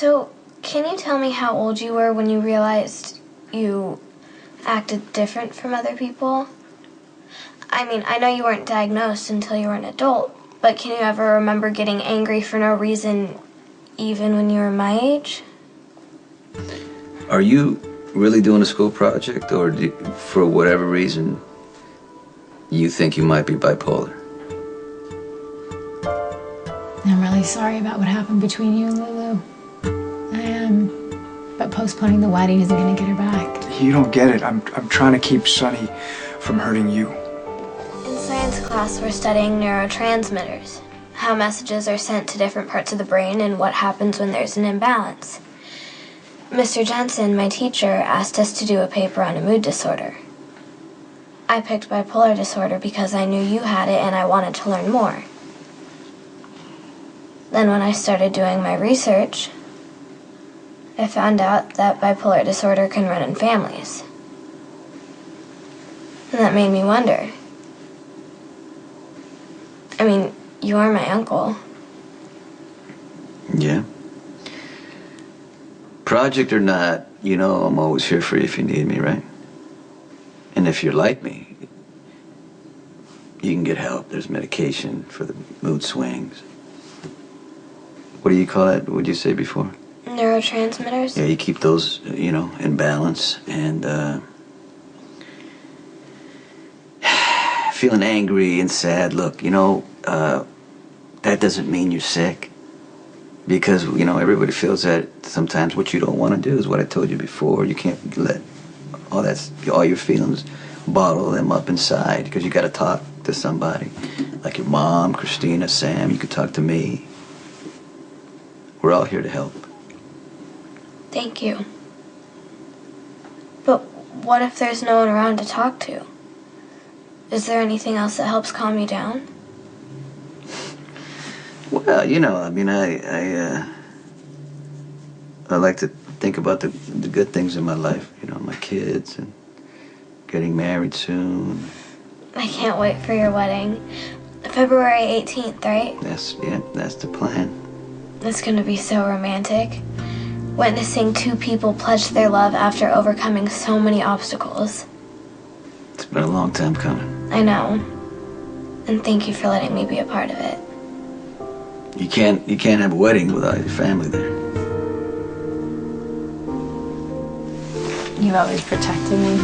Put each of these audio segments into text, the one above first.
So, can you tell me how old you were when you realized you acted different from other people? I mean, I know you weren't diagnosed until you were an adult, but can you ever remember getting angry for no reason, even when you were my age? Are you really doing a school project, or for whatever reason, you think you might be bipolar? I'm really sorry about what happened between you and Lulu. I am. But postponing the wedding isn't going to get her back. You don't get it. I'm trying to keep Sonny from hurting you. In science class, we're studying neurotransmitters, how messages are sent to different parts of the brain and what happens when there's an imbalance. Mr. Jensen, my teacher, asked us to do a paper on a mood disorder. I picked bipolar disorder because I knew you had it and I wanted to learn more. Then when I started doing my research, I found out that bipolar disorder can run in families. And that made me wonder. I mean, you are my uncle. Yeah. Project or not, you know I'm always here for you if you need me, right? And if you're like me, you can get help. There's medication for the mood swings. What do you call that? What did you say before? Neurotransmitters? Yeah, you keep those, in balance. And feeling angry and sad, look, that doesn't mean you're sick. Because, everybody feels that sometimes what you don't want to do is what I told you before. You can't let all your feelings, bottle them up inside, because you got to talk to somebody. Like your mom, Christina, Sam, you could talk to me. We're all here to help. Thank you. But what if there's no one around to talk to? Is there anything else that helps calm you down? Well, I like to think about the good things in my life. My kids and getting married soon. I can't wait for your wedding. February 18th, right? That's the plan. It's gonna be so romantic. Witnessing two people pledge their love after overcoming so many obstacles. It's been a long time coming. I know. And thank you for letting me be a part of it. You can't have a wedding without your family there. You've always protected me.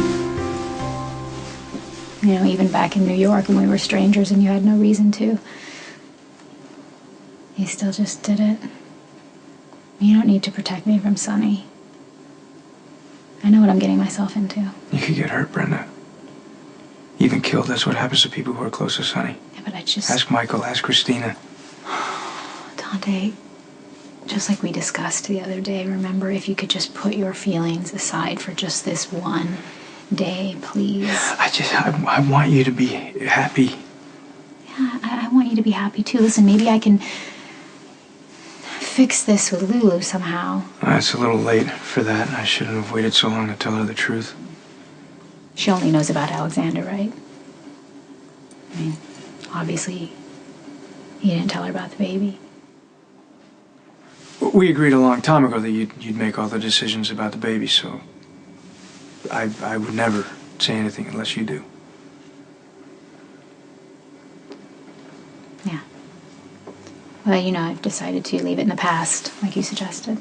Even back in New York when we were strangers and you had no reason to. You still just did it. You don't need to protect me from Sonny. I know what I'm getting myself into. You could get hurt, Brenda. Even killed. That's what happens to people who are close to Sonny. Yeah, but I just... Ask Michael, ask Christina. Dante, just like we discussed the other day, remember, if you could just put your feelings aside for just this one day, please. I want you to be happy. Yeah, I want you to be happy too. Listen, maybe I can fix this with Lulu somehow. It's a little late for that. I shouldn't have waited so long to tell her the truth. She only knows about Alexander, right? I mean, obviously, you didn't tell her about the baby. We agreed a long time ago that you'd make all the decisions about the baby, so I would never say anything unless you do. Yeah. Well, I've decided to leave it in the past, like you suggested.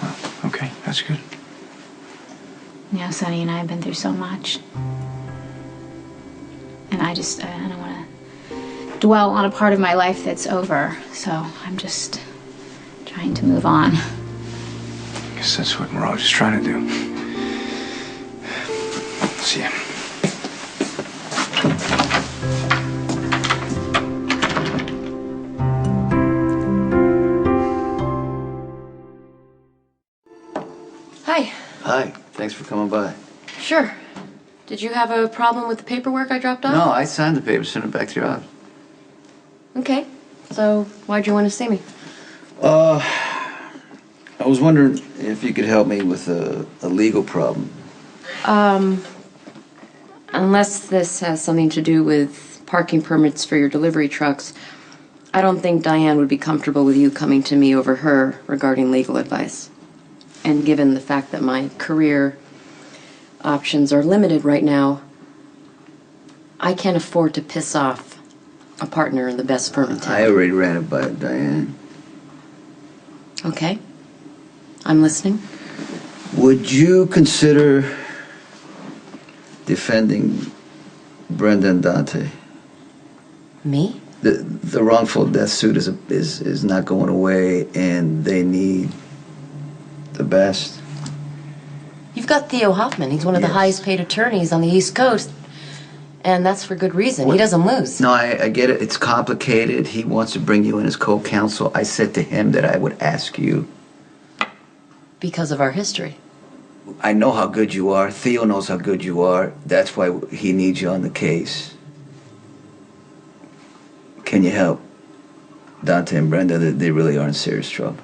Well, okay, that's good. Sonny and I have been through so much. And I don't want to dwell on a part of my life that's over. So I'm just trying to move on. I guess that's what we're all just trying to do. See ya. Hi. Hi, thanks for coming by. Sure. Did you have a problem with the paperwork I dropped off? No, I signed the paper, sent it back to your office. Okay. So, why'd you want to see me? I was wondering if you could help me with a legal problem. Unless this has something to do with parking permits for your delivery trucks, I don't think Diane would be comfortable with you coming to me over her regarding legal advice. And given the fact that my career options are limited right now, I can't afford to piss off a partner in the best firm in town. I already ran it by Diane. Okay. I'm listening. Would you consider defending Brenda and Dante? Me? The wrongful death suit is not going away, and they need the best. You've got Theo Hoffman. He's one of the highest paid attorneys on the East Coast. And that's for good reason. He doesn't lose. No, I get it. It's complicated. He wants to bring you in as co-counsel. I said to him that I would ask you. Because of our history. I know how good you are. Theo knows how good you are. That's why he needs you on the case. Can you help Dante and Brenda? They really are in serious trouble.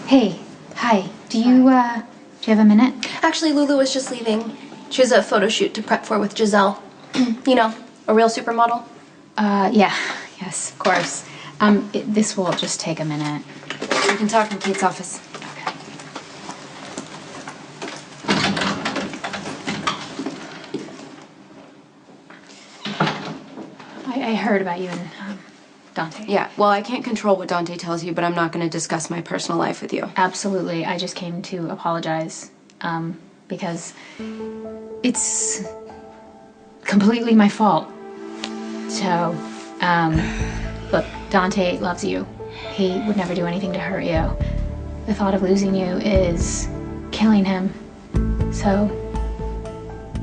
Hey, hi. Do you have a minute? Actually, Lulu was just leaving. She has a photo shoot to prep for with Giselle. You know, a real supermodel. Yeah. Yes, of course. This will just take a minute. We can talk in Kate's office. I heard about you and Dante. Yeah, well, I can't control what Dante tells you, but I'm not going to discuss my personal life with you. Absolutely. I just came to apologize because it's completely my fault. So, look, Dante loves you. He would never do anything to hurt you. The thought of losing you is killing him. So,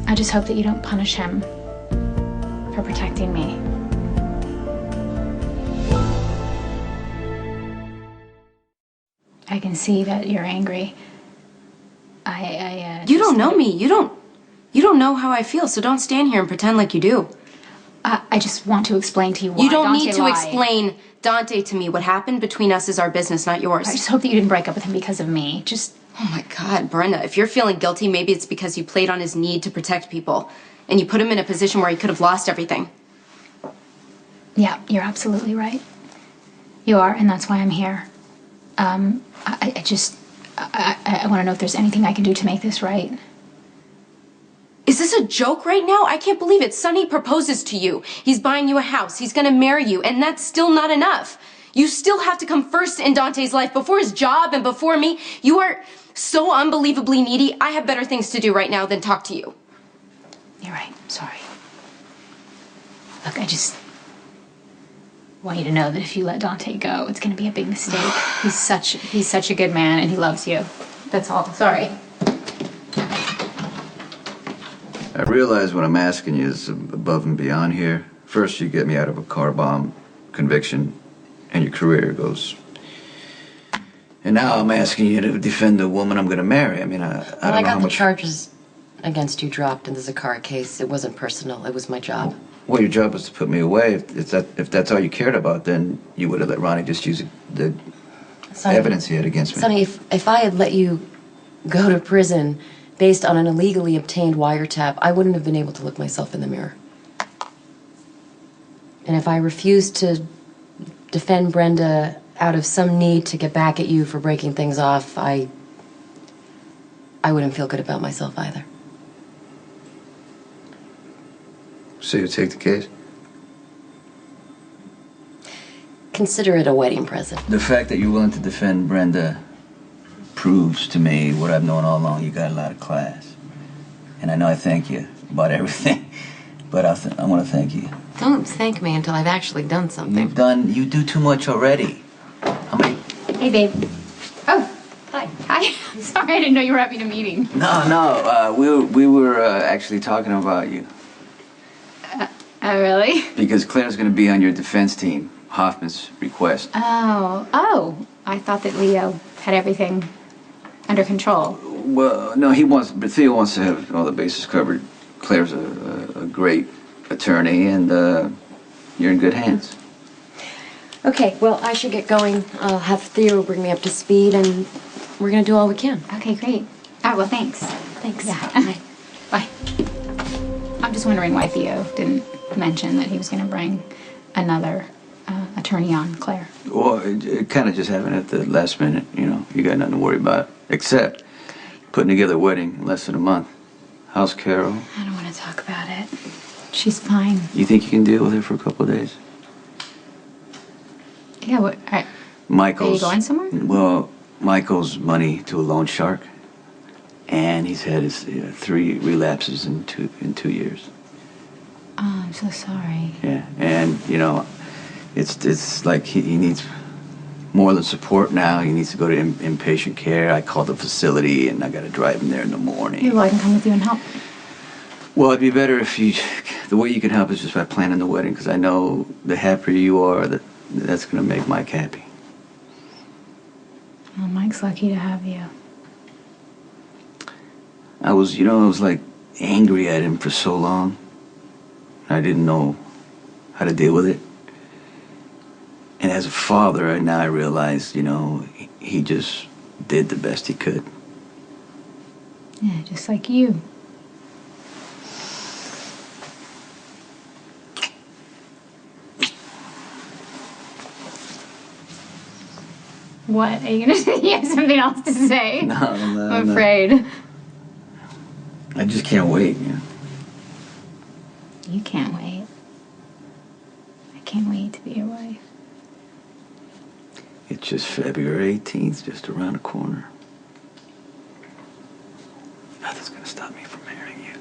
I just hope that you don't punish him for protecting me. I can see that you're angry. You don't know me. You don't know how I feel, so don't stand here and pretend like you do. I just want to explain to you why You don't Dante need to lied. explain Dante to me. What happened between us is our business, not yours. I just hope that you didn't break up with him because of me. Just... Oh my God, Brenda, if you're feeling guilty, maybe it's because you played on his need to protect people, and you put him in a position where he could have lost everything. Yeah, you're absolutely right. You are, and that's why I'm here. I want to know if there's anything I can do to make this right. Is this a joke right now? I can't believe it. Sonny proposes to you. He's buying you a house. He's gonna marry you, and that's still not enough. You still have to come first in Dante's life, before his job and before me. You are so unbelievably needy. I have better things to do right now than talk to you. You're right. Sorry. Look, I just want you to know that if you let Dante go, it's going to be a big mistake. He's such a good man, and he loves you. That's all. Sorry. I realize what I'm asking you is above and beyond here. First, you get me out of a car bomb conviction, and your career goes. And now I'm asking you to defend the woman I'm going to marry. I mean, I don't know I how got the much... charges against you dropped in the Zakara case. It wasn't personal. It was my job. Well, your job was to put me away. If that's all you cared about, then you would have let Ronnie just use the Sonny, evidence he had against me. Sonny, if I had let you go to prison based on an illegally obtained wiretap, I wouldn't have been able to look myself in the mirror. And if I refused to defend Brenda out of some need to get back at you for breaking things off, I wouldn't feel good about myself either. So you take the case? Consider it a wedding present. The fact that you're willing to defend Brenda proves to me what I've known all along. You got a lot of class. And I know I thank you about everything, but I want to thank you. Don't thank me until I've actually done something. You do too much already. How many? Hey, babe. Oh, hi. Hi. Sorry, I didn't know you were having a meeting. No, we were actually talking about you. Oh, really? Because Claire's going to be on your defense team, Hoffman's request. Oh. I thought that Leo had everything under control. Well, no, but Theo wants to have all the bases covered. Claire's a great attorney, and you're in good hands. Okay, well, I should get going. I'll have Theo bring me up to speed, and we're gonna do all we can. Okay, great. Well, thanks. Thanks. Yeah. Bye. I'm just wondering why Theo didn't mention that he was going to bring another attorney on Claire. Well, it kind of just happened at the last minute, you know. You got nothing to worry about, except putting together a wedding in less than a month. How's Carol? I don't want to talk about it. She's fine. You think you can deal with her for a couple of days? Yeah, what? Michael's... Are you going somewhere? Well, Michael's money to a loan shark, and he's had his 3 relapses in 2 years. Oh, I'm so sorry. Yeah, and, you know, it's like he needs more than support now. He needs to go to inpatient care. I called the facility, and I got to drive him there in the morning. Yeah, well, I can come with you and help. Well, it'd be better if you... The way you can help is just by planning the wedding, because I know the happier you are, that's going to make Mike happy. Well, Mike's lucky to have you. I was like angry at him for so long. I didn't know how to deal with it. And as a father, now I realized, you know, he just did the best he could. Yeah, just like you. What? Are you gonna say you have something else to say? No, I'm afraid. I just can't wait, you know. You can't wait. I can't wait to be your wife. It's just February 18th, just around the corner. Nothing's gonna stop me from marrying you.